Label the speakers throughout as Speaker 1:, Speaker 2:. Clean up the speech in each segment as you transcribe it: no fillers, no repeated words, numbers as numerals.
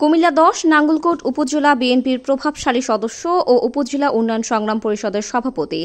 Speaker 1: কুমিল্লা ১০ নাঙ্গলকোট উপজেলা বিএনপির প্রভাবশালী সদস্য ও উপজেলা উন্নয়ন সংগ্রাম পরিষদের সভাপতি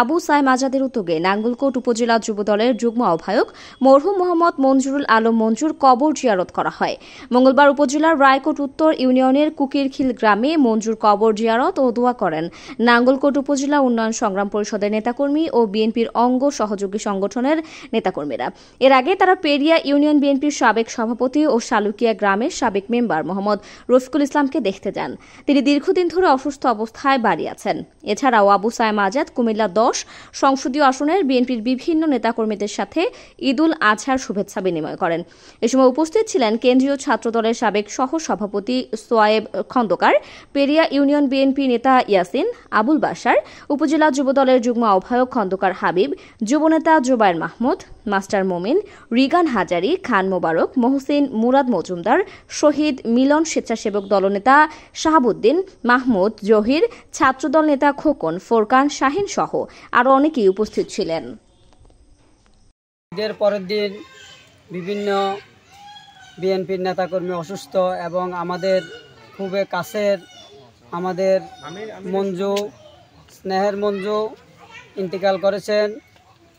Speaker 1: আবু সায়েম আজাদের উদ্যোগে নাঙ্গলকোট উপজেলা যুবদলের যুগ্ম আহ্বায়ক মরহুম মোহাম্মদ মঞ্জুরুল আলম মঞ্জুর কবর জিয়ারত করা হয়। মঙ্গলবার উপজেলার রায়কোট উত্তর ইউনিয়নের কুকিরখিল গ্রামে মঞ্জুর কবর জিয়ারত ও দোয়া করেন নাঙ্গলকোট উপজেলা উন্নয়ন সংগ্রাম পরিষদের নেতাকর্মী ও বিএনপির অঙ্গ সহযোগী সংগঠনের নেতাকর্মীরা। এর আগে তারা পেরিয়া ইউনিয়ন বিএনপির সাবেক সভাপতি ও শালুকিয়া গ্রামের সাবেক মেম্বার মোহাম্মদ রফিকুল ইসলামকে দেখতে যান। তিনি দীর্ঘদিন ধরে অসুস্থ অবস্থায় বাড়ি আছেন। এছাড়াও আবু সায়েম আজাদ কুমিল্লা ১০ সংসদীয় আসনের বিএনপির বিভিন্ন নেতাকর্মীদের সাথে ঈদুল আজহার শুভেচ্ছা বিনিময় করেন। এ সময় উপস্থিত ছিলেন কেন্দ্রীয় ছাত্রদলের সাবেক সহ সভাপতি সোয়ায়েব খন্দকার, পেরিয়া ইউনিয়ন বিএনপি নেতা ইয়াসিন, আবুল বাশার, উপজেলা যুবদলের যুগ্ম আহ্বায়ক খন্দকার হাবিব, যুবনেতা জুবায়ের মাহমুদ, মাস্টার মোমিন, রিগান হাজারি, খান মোবারক, মহসিন, মুরাদ মজুমদার, শহীদ মিলন, স্বেচ্ছাসেবক দলনেতা শাহাবুদ্দিন, মাহমুদ, জহির, ছাত্রদল নেতা খোকন, ফোরকান, শাহিন সহ আরও অনেকেই উপস্থিত ছিলেন।
Speaker 2: ঈদের পরের দিন বিভিন্ন বিএনপির নেতাকর্মী অসুস্থ এবং আমাদের খুবই কাছের আমাদের মঞ্জু, স্নেহের মঞ্জু ইন্তেকাল করেছেন।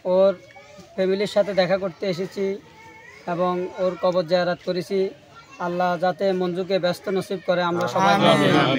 Speaker 2: ওর ফ্যামিলির সাথে দেখা করতে এসেছি এবং ওর কবর জিয়ারত করেছি। আল্লাহ যাতে মঞ্জুকে ব্যস্ত নসিব করে আমরা সবাই